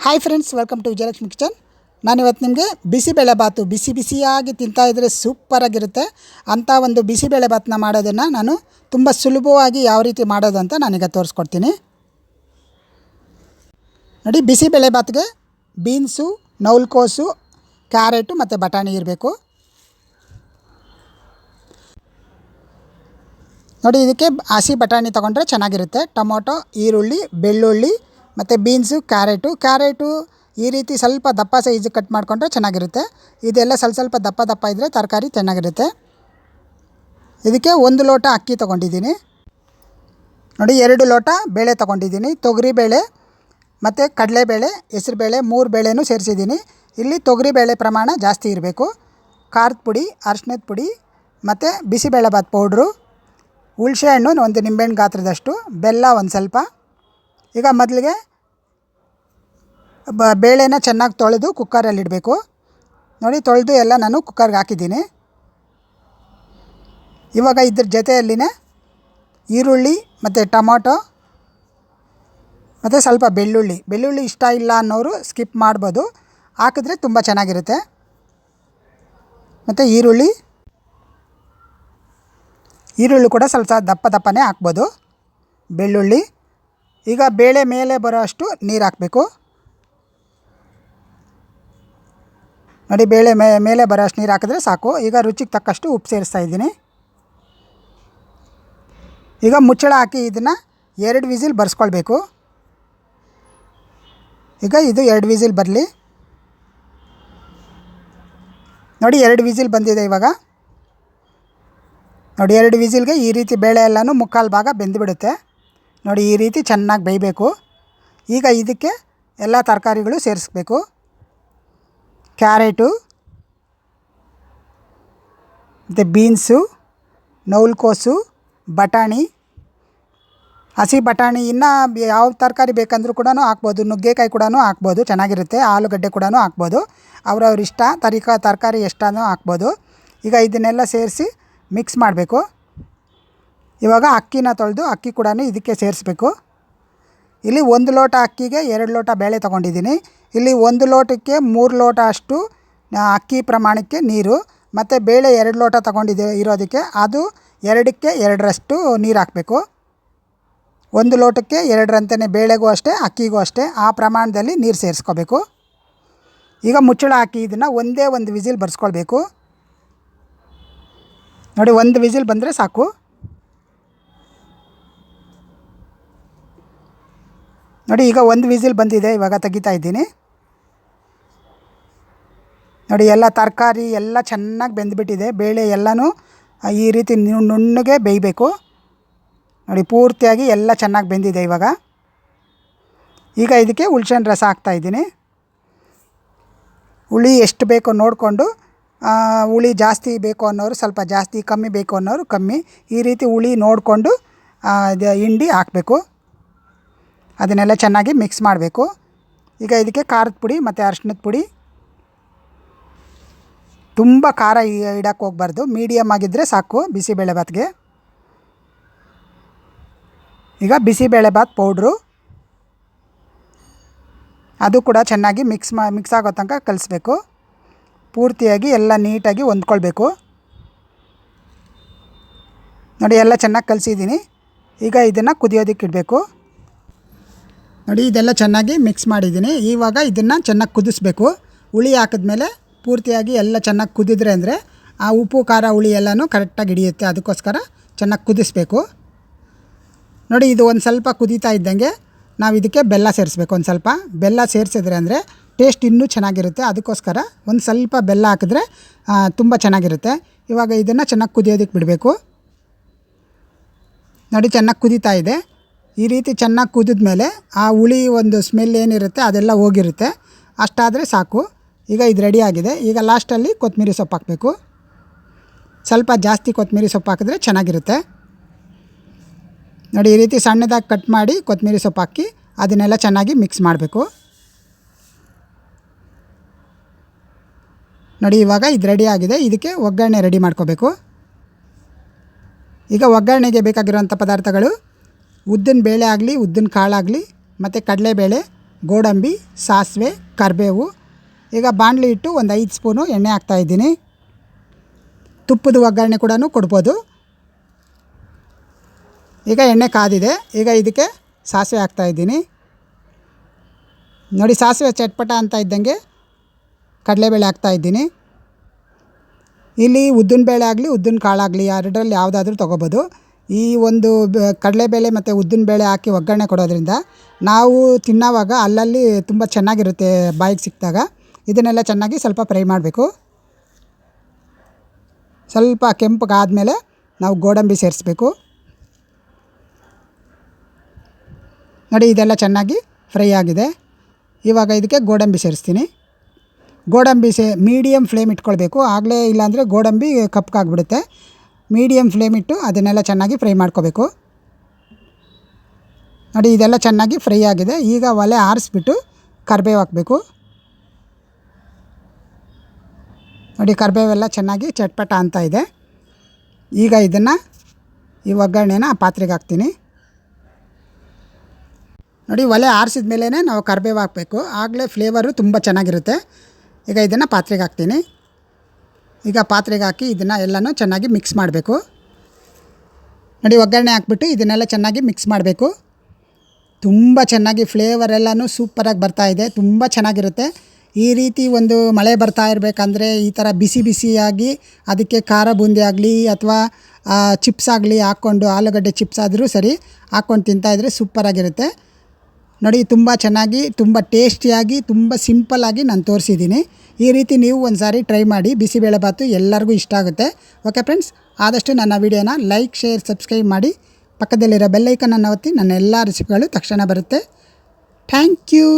Hi friends, welcome to Vijayalakshmi kitchen. ನಾನಿವತ್ತು ನಿಮಗೆ ಬಿಸಿಬೇಳೆ ಬಾತು ಬಿಸಿಯಾಗಿ ತಿಂತಾಯಿದ್ರೆ ಸೂಪರಾಗಿರುತ್ತೆ. ಅಂಥ ಒಂದು ಬಿಸಿಬೇಳೆ ಬಾತನ್ನ ಮಾಡೋದನ್ನು ನಾನು ತುಂಬ ಸುಲಭವಾಗಿ ಯಾವ ರೀತಿ ಮಾಡೋದು ಅಂತ ನಾನೀಗ ತೋರಿಸ್ಕೊಡ್ತೀನಿ ನೋಡಿ. ಬಿಸಿಬೇಳೆ ಬಾತ್ಗೆ ಬೀನ್ಸು, ನೌಲ್ಕೋಸು, ಕ್ಯಾರೆಟು ಮತ್ತು ಬಟಾಣಿ ಇರಬೇಕು ನೋಡಿ. ಇದಕ್ಕೆ ಹಸಿ ಬಟಾಣಿ ತೊಗೊಂಡ್ರೆ ಚೆನ್ನಾಗಿರುತ್ತೆ. ಟೊಮೊಟೊ, ಈರುಳ್ಳಿ, ಬೆಳ್ಳುಳ್ಳಿ ಮತ್ತು ಬೀನ್ಸು, ಕ್ಯಾರೆಟು ಈ ರೀತಿ ಸ್ವಲ್ಪ ದಪ್ಪ ಸೈಜ್ ಕಟ್ ಮಾಡಿಕೊಂಡ್ರೆ ಚೆನ್ನಾಗಿರುತ್ತೆ. ಇದೆಲ್ಲ ಸ್ವಲ್ಪ ದಪ್ಪ ಇದ್ದರೆ ತರಕಾರಿ ಚೆನ್ನಾಗಿರುತ್ತೆ. ಇದಕ್ಕೆ 1 ಲೋಟ ಅಕ್ಕಿ ತೊಗೊಂಡಿದ್ದೀನಿ ನೋಡಿ. 2 ಲೋಟ ಬೇಳೆ ತೊಗೊಂಡಿದ್ದೀನಿ. ತೊಗರಿಬೇಳೆ ಮತ್ತು ಕಡಲೆಬೇಳೆ, ಹೆಸರುಬೇಳೆ 3 ಬೇಳೆನೂ ಸೇರಿಸಿದ್ದೀನಿ. ಇಲ್ಲಿ ತೊಗರಿಬೇಳೆ ಪ್ರಮಾಣ ಜಾಸ್ತಿ ಇರಬೇಕು. ಖಾರದ ಪುಡಿ, ಅರಿಶಿಣದ ಪುಡಿ ಮತ್ತು ಬಿಸಿಬೇಳೆ ಬಾತ್ ಪೌಡ್ರು, ಹುಣಸೆ ಹಣ್ಣು 1 ನಿಂಬೆಹಣ್ಣು ಗಾತ್ರದಷ್ಟು, ಬೆಲ್ಲ ಒಂದು ಸ್ವಲ್ಪ. ಈಗ ಮೊದಲಿಗೆ ಬೇಳೆನ ಚೆನ್ನಾಗಿ ತೊಳೆದು ಕುಕ್ಕರಲ್ಲಿ ಇಡಬೇಕು ನೋಡಿ. ತೊಳೆದು ಎಲ್ಲ ನಾನು ಕುಕ್ಕರ್ಗೆ ಹಾಕಿದ್ದೀನಿ. ಇವಾಗ ಇದ್ರ ಜೊತೆಯಲ್ಲಿನೇ ಈರುಳ್ಳಿ ಮತ್ತು ಟೊಮೊಟೊ ಮತ್ತು ಸ್ವಲ್ಪ ಬೆಳ್ಳುಳ್ಳಿ ಇಷ್ಟ ಇಲ್ಲ ಅನ್ನೋರು ಸ್ಕಿಪ್ ಮಾಡ್ಬೋದು, ಹಾಕಿದ್ರೆ ತುಂಬ ಚೆನ್ನಾಗಿರುತ್ತೆ. ಮತ್ತು ಈರುಳ್ಳಿ ಕೂಡ ಸ್ವಲ್ಪ ದಪ್ಪನೇ ಹಾಕ್ಬೋದು. ಬೆಳ್ಳುಳ್ಳಿ ಈಗ ಬೇಳೆ ಮೇಲೆ ಬರೋ ಅಷ್ಟು ನೀರು ಹಾಕಬೇಕು ನೋಡಿ. ಬೇಳೆ ಮೇಲೆ ಬರೋ ಅಷ್ಟು ನೀರು ಹಾಕಿದ್ರೆ ಸಾಕು. ಈಗ ರುಚಿಗೆ ತಕ್ಕಷ್ಟು ಉಪ್ಪು ಸೇರಿಸ್ತಾ ಇದ್ದೀನಿ. ಈಗ ಮುಚ್ಚಳ ಹಾಕಿ ಇದನ್ನು 2 ವಿಸಿಲ್ ಬರ್ಸ್ಕೊಳ್ಬೇಕು. ಈಗ ಇದು 2 ವಿಸಿಲ್ ಬರಲಿ ನೋಡಿ. 2 ವಿಸಿಲ್ ಬಂದಿದೆ ಇವಾಗ ನೋಡಿ. 2 ವಿಸಿಲ್ಗೆ ಈ ರೀತಿ ಬೇಳೆ ಎಲ್ಲನೂ ಮುಕ್ಕಾಲು ಭಾಗ ಬೆಂದುಬಿಡುತ್ತೆ ನೋಡಿ. ಈ ರೀತಿ ಚೆನ್ನಾಗಿ ಬೇಯಬೇಕು. ಈಗ ಇದಕ್ಕೆ ಎಲ್ಲ ತರಕಾರಿಗಳು ಸೇರಿಸ್ಬೇಕು. ಕ್ಯಾರೆಟು ಮತ್ತು ಬೀನ್ಸು, ನೌಲ್ಕೋಸು, ಬಟಾಣಿ, ಹಸಿ ಬಟಾಣಿ. ಇನ್ನು ಯಾವ ತರಕಾರಿ ಬೇಕಂದ್ರೂ ಕೂಡ ಹಾಕ್ಬೋದು. ನುಗ್ಗೆಕಾಯಿ ಕೂಡ ಹಾಕ್ಬೋದು, ಚೆನ್ನಾಗಿರುತ್ತೆ. ಆಲೂಗಡ್ಡೆ ಕೂಡ ಹಾಕ್ಬೋದು. ಅವ್ರವ್ರ ಇಷ್ಟ. ತರಕಾರಿ ಎಷ್ಟನೋ ಹಾಕ್ಬೋದು. ಈಗ ಇದನ್ನೆಲ್ಲ ಸೇರಿಸಿ ಮಿಕ್ಸ್ ಮಾಡಬೇಕು. ಇವಾಗ ಅಕ್ಕಿನ ತೊಳೆದು ಅಕ್ಕಿ ಕೂಡ ಇದಕ್ಕೆ ಸೇರಿಸ್ಬೇಕು. ಇಲ್ಲಿ 1 ಲೋಟ ಅಕ್ಕಿಗೆ 2 ಲೋಟ ಬೇಳೆ ತೊಗೊಂಡಿದ್ದೀನಿ. ಇಲ್ಲಿ 1 ಲೋಟಕ್ಕೆ 3 ಲೋಟ ಅಷ್ಟು ಅಕ್ಕಿ ಪ್ರಮಾಣಕ್ಕೆ ನೀರು, ಮತ್ತು ಬೇಳೆ 2 ಲೋಟ ಇರೋದಕ್ಕೆ ಅದು 2ಕ್ಕೆ 2ರಷ್ಟು ನೀರು ಹಾಕಬೇಕು. 1 ಲೋಟಕ್ಕೆ 2ರಂತೆಯೇ ಬೇಳೆಗೂ ಅಷ್ಟೇ, ಅಕ್ಕಿಗೂ ಅಷ್ಟೇ ಆ ಪ್ರಮಾಣದಲ್ಲಿ ನೀರು ಸೇರಿಸ್ಕೋಬೇಕು. ಈಗ ಮುಚ್ಚಳ ಹಾಕಿ ಇದನ್ನು ಒಂದೇ ಒಂದು ವಿಸಿಲ್ ಬರ್ಸ್ಕೊಳ್ಬೇಕು ನೋಡಿ. 1 ವಿಸಿಲ್ ಬಂದರೆ ಸಾಕು ನೋಡಿ. ಈಗ 1 ವಿಸಿಲ್ ಬಂದಿದೆ. ಇವಾಗ ತೆಗಿತಾ ಇದ್ದೀನಿ ನೋಡಿ. ಎಲ್ಲ ತರಕಾರಿ ಎಲ್ಲ ಚೆನ್ನಾಗಿ ಬೆಂದುಬಿಟ್ಟಿದೆ. ಬೇಳೆ ಎಲ್ಲನೂ ಈ ರೀತಿ ನುಣ್ಣಗೆ ಬೇಯಬೇಕು ನೋಡಿ. ಪೂರ್ತಿಯಾಗಿ ಎಲ್ಲ ಚೆನ್ನಾಗಿ ಬೆಂದಿದೆ. ಈಗ ಇದಕ್ಕೆ ಹುಣಸೆಹಣ್ಣು ರಸ ಹಾಕ್ತಾಯಿದ್ದೀನಿ. ಹುಳಿ ಎಷ್ಟು ಬೇಕೋ ನೋಡಿಕೊಂಡು, ಹುಳಿ ಜಾಸ್ತಿ ಬೇಕು ಅನ್ನೋರು ಸ್ವಲ್ಪ ಜಾಸ್ತಿ, ಕಮ್ಮಿ ಬೇಕು ಅನ್ನೋರು ಕಮ್ಮಿ, ಈ ರೀತಿ ಹುಳಿ ನೋಡಿಕೊಂಡು ಹಿಂಡಿ ಹಾಕಬೇಕು. ಅದನ್ನೆಲ್ಲ ಚೆನ್ನಾಗಿ ಮಿಕ್ಸ್ ಮಾಡಬೇಕು. ಈಗ ಇದಕ್ಕೆ ಖಾರದ ಪುಡಿ ಮತ್ತು ಅರಿಶಿಣದ ಪುಡಿ. ತುಂಬ ಖಾರ ಇಡಕ್ಕೆ ಹೋಗಬಾರ್ದು, ಮೀಡಿಯಮ್ ಆಗಿದ್ದರೆ ಸಾಕು ಬಿಸಿಬೇಳೆ ಬಾತ್ಗೆ. ಈಗ ಬಿಸಿಬೇಳೆ ಬಾತ್ ಪೌಡ್ರು ಅದು ಕೂಡ ಚೆನ್ನಾಗಿ ಮಿಕ್ಸ್ ಆಗೋ ತನಕ ಕಲಿಸ್ಬೇಕು. ಪೂರ್ತಿಯಾಗಿ ಎಲ್ಲ ನೀಟಾಗಿ ಹೊಂದ್ಕೊಳ್ಬೇಕು ನೋಡಿ. ಎಲ್ಲ ಚೆನ್ನಾಗಿ ಕಲಿಸಿದ್ದೀನಿ. ಈಗ ಇದನ್ನು ಕುದಿಯೋದಕ್ಕೆ ಇಡಬೇಕು ನೋಡಿ. ಇದೆಲ್ಲ ಚೆನ್ನಾಗಿ ಮಿಕ್ಸ್ ಮಾಡಿದ್ದೀನಿ. ಇವಾಗ ಇದನ್ನು ಚೆನ್ನಾಗಿ ಕುದಿಸ್ಬೇಕು. ಹುಳಿ ಹಾಕಿದ್ಮೇಲೆ ಪೂರ್ತಿಯಾಗಿ ಎಲ್ಲ ಚೆನ್ನಾಗಿ ಕುದಿದ್ರೆ ಅಂದರೆ ಆ ಉಪ್ಪು ಖಾರ ಹುಳಿ ಎಲ್ಲನೂ ಕರೆಕ್ಟಾಗಿ ಹಿಡಿಯುತ್ತೆ. ಅದಕ್ಕೋಸ್ಕರ ಚೆನ್ನಾಗಿ ಕುದಿಸ್ಬೇಕು ನೋಡಿ. ಇದು ಒಂದು ಸ್ವಲ್ಪ ಕುದೀತಾ ಇದ್ದಂಗೆ ನಾವು ಇದಕ್ಕೆ ಬೆಲ್ಲ ಸೇರಿಸ್ಬೇಕು. ಒಂದು ಸ್ವಲ್ಪ ಬೆಲ್ಲ ಸೇರಿಸಿದ್ರೆ ಅಂದರೆ ಟೇಸ್ಟ್ ಇನ್ನೂ ಚೆನ್ನಾಗಿರುತ್ತೆ. ಅದಕ್ಕೋಸ್ಕರ ಒಂದು ಸ್ವಲ್ಪ ಬೆಲ್ಲ ಹಾಕಿದ್ರೆ ತುಂಬ ಚೆನ್ನಾಗಿರುತ್ತೆ. ಇವಾಗ ಇದನ್ನು ಚೆನ್ನಾಗಿ ಕುದಿಯೋದಕ್ಕೆ ಬಿಡಬೇಕು ನೋಡಿ. ಚೆನ್ನಾಗಿ ಕುದೀತಾ ಇದೆ. ಈ ರೀತಿ ಚೆನ್ನಾಗಿ ಕುದಿದ್ಮೇಲೆ ಆ ಹುಳಿ ಒಂದು ಸ್ಮೆಲ್ ಏನಿರುತ್ತೆ ಅದೆಲ್ಲ ಹೋಗಿರುತ್ತೆ. ಅಷ್ಟಾದರೆ ಸಾಕು. ಈಗ ಇದು ರೆಡಿಯಾಗಿದೆ. ಈಗ ಲಾಸ್ಟಲ್ಲಿ ಕೊತ್ತಂಬರಿ ಸೊಪ್ಪು ಹಾಕಬೇಕು. ಸ್ವಲ್ಪ ಜಾಸ್ತಿ ಕೊತ್ತಂಬರಿ ಸೊಪ್ಪು ಹಾಕಿದ್ರೆ ಚೆನ್ನಾಗಿರುತ್ತೆ ನೋಡಿ. ಈ ರೀತಿ ಸಣ್ಣದಾಗಿ ಕಟ್ ಮಾಡಿ ಕೊತ್ತಂಬರಿ ಸೊಪ್ಪು ಹಾಕಿ ಅದನ್ನೆಲ್ಲ ಚೆನ್ನಾಗಿ ಮಿಕ್ಸ್ ಮಾಡಬೇಕು ನೋಡಿ. ಇವಾಗ ಇದು ರೆಡಿಯಾಗಿದೆ. ಇದಕ್ಕೆ ಒಗ್ಗರಣೆ ರೆಡಿ ಮಾಡ್ಕೋಬೇಕು. ಈಗ ಒಗ್ಗರಣೆಗೆ ಬೇಕಾಗಿರುವಂಥ ಪದಾರ್ಥಗಳು ಉದ್ದಿನ ಬೇಳೆ ಆಗಲಿ, ಉದ್ದಿನ ಕಾಳಾಗಲಿ, ಮತ್ತು ಕಡಲೆಬೇಳೆ ಗೋಡಂಬಿ, ಸಾಸಿವೆ, ಕರಿಬೇವು. ಈಗ ಬಾಣಲಿ ಇಟ್ಟು ಒಂದು 5 ಸ್ಪೂನು ಎಣ್ಣೆ ಹಾಕ್ತಾಯಿದ್ದೀನಿ. ತುಪ್ಪದ ಒಗ್ಗರಣೆ ಕೂಡ ಕೊಡ್ಬೋದು. ಈಗ ಎಣ್ಣೆ ಕಾದಿದೆ. ಈಗ ಇದಕ್ಕೆ ಸಾಸಿವೆ ಹಾಕ್ತಾಯಿದ್ದೀನಿ. ನೋಡಿ, ಸಾಸಿವೆ ಚಟ್ಪಟ ಅಂತ ಇದ್ದಂಗೆ ಕಡಲೆಬೇಳೆ ಹಾಕ್ತಾಯಿದ್ದೀನಿ. ಇಲ್ಲಿ ಉದ್ದಿನಬೇಳೆ ಆಗಲಿ ಉದ್ದಿನ ಕಾಳಾಗಲಿ ಎರಡರಲ್ಲಿ ಯಾವುದಾದ್ರೂ ತೊಗೋಬೋದು. ಈ ಒಂದು ಕಡಲೆಬೇಳೆ ಮತ್ತು ಉದ್ದಿನಬೇಳೆ ಹಾಕಿ ಒಗ್ಗರಣೆ ಕೊಡೋದ್ರಿಂದ ನಾವು ತಿನ್ನೋವಾಗ ಅಲ್ಲಲ್ಲಿ ತುಂಬ ಚೆನ್ನಾಗಿರುತ್ತೆ ಬಾಯಿಗೆ ಸಿಕ್ಕಿದಾಗ. ಇದನ್ನೆಲ್ಲ ಚೆನ್ನಾಗಿ ಸ್ವಲ್ಪ ಫ್ರೈ ಮಾಡಬೇಕು. ಸ್ವಲ್ಪ ಕೆಂಪಗಾದಮೇಲೆ ನಾವು ಗೋಡಂಬಿ ಸೇರಿಸ್ಬೇಕು. ನೋಡಿ, ಇದೆಲ್ಲ ಚೆನ್ನಾಗಿ ಫ್ರೈ ಆಗಿದೆ. ಇವಾಗ ಇದಕ್ಕೆ ಗೋಡಂಬಿ ಸೇರಿಸ್ತೀನಿ. ಗೋಡಂಬಿ ಮೀಡಿಯಮ್ ಫ್ಲೇಮ್ ಇಟ್ಕೊಳ್ಬೇಕು. ಆಗಲೇ ಇಲ್ಲಾಂದರೆ ಗೋಡಂಬಿ ಕಪ್ಪಗಾಗ್ಬಿಡುತ್ತೆ. ಮೀಡಿಯಮ್ ಫ್ಲೇಮ್ ಇಟ್ಟು ಅದನ್ನೆಲ್ಲ ಚೆನ್ನಾಗಿ ಫ್ರೈ ಮಾಡ್ಕೋಬೇಕು. ನೋಡಿ, ಇದೆಲ್ಲ ಚೆನ್ನಾಗಿ ಫ್ರೈ ಆಗಿದೆ. ಈಗ ಒಲೆ ಆರಿಸ್ಬಿಟ್ಟು ಕರಿಬೇವು ಹಾಕಬೇಕು. ನೋಡಿ, ಕರಿಬೇವೆಲ್ಲ ಚೆನ್ನಾಗಿ ಚಟ್ಪಟ ಅಂತ ಇದೆ. ಈಗ ಈ ಒಗ್ಗರಣೆನ ಆ ಪಾತ್ರೆಗೆ ಹಾಕ್ತೀನಿ. ನೋಡಿ, ಒಲೆ ಆರಿಸಿದ ಮೇಲೇ ನಾವು ಕರಿಬೇವು ಹಾಕಬೇಕು. ಆಗಲೇ ಫ್ಲೇವರು ತುಂಬ ಚೆನ್ನಾಗಿರುತ್ತೆ. ಈಗ ಇದನ್ನು ಪಾತ್ರೆಗೆ ಹಾಕ್ತೀನಿ. ಈಗ ಪಾತ್ರೆಗೆ ಹಾಕಿ ಇದನ್ನು ಎಲ್ಲನೂ ಚೆನ್ನಾಗಿ ಮಿಕ್ಸ್ ಮಾಡಬೇಕು. ನೋಡಿ, ಒಗ್ಗರಣೆ ಹಾಕ್ಬಿಟ್ಟು ಇದನ್ನೆಲ್ಲ ಚೆನ್ನಾಗಿ ಮಿಕ್ಸ್ ಮಾಡಬೇಕು. ತುಂಬ ಚೆನ್ನಾಗಿ ಫ್ಲೇವರ್ ಎಲ್ಲನೂ ಸೂಪರಾಗಿ ಬರ್ತಾಯಿದೆ. ತುಂಬ ಚೆನ್ನಾಗಿರುತ್ತೆ. ಈ ರೀತಿ ಒಂದು ಮಳೆ ಬರ್ತಾ ಇರಬೇಕಂದ್ರೆ ಈ ಥರ ಬಿಸಿ ಬಿಸಿಯಾಗಿ ಅದಕ್ಕೆ ಖಾರ ಬೂಂದಿ ಆಗಲಿ ಅಥವಾ ಚಿಪ್ಸ್ ಆಗಲಿ ಹಾಕ್ಕೊಂಡು, ಆಲೂಗಡ್ಡೆ ಚಿಪ್ಸ್ ಆದರೂ ಸರಿ ಹಾಕ್ಕೊಂಡು ತಿಂತಾಯಿದ್ರೆ ಸೂಪರಾಗಿರುತ್ತೆ. ನೋಡಿ, ತುಂಬ ಚೆನ್ನಾಗಿ, ತುಂಬ ಟೇಸ್ಟಿಯಾಗಿ, ತುಂಬ ಸಿಂಪಲ್ಲಾಗಿ ನಾನು ತೋರಿಸಿದ್ದೀನಿ. ಈ ರೀತಿ ನೀವು ಒಂದು ಸಾರಿ ಟ್ರೈ ಮಾಡಿ. ಬಿಸಿಬೇಳೆಬಾತು ಎಲ್ಲರಿಗೂ ಇಷ್ಟ ಆಗುತ್ತೆ. ಓಕೆ ಫ್ರೆಂಡ್ಸ್, ಆದಷ್ಟು ನನ್ನ ವಿಡಿಯೋನ ಲೈಕ್, ಶೇರ್, ಸಬ್ಸ್ಕ್ರೈಬ್ ಮಾಡಿ. ಪಕ್ಕದಲ್ಲಿರೋ ಬೆಲ್ಲೈಕನನ್ನು ಒತ್ತಿ. ನನ್ನ ಎಲ್ಲ ರೆಸಿಪಿಗಳು ತಕ್ಷಣ ಬರುತ್ತೆ. Thank you.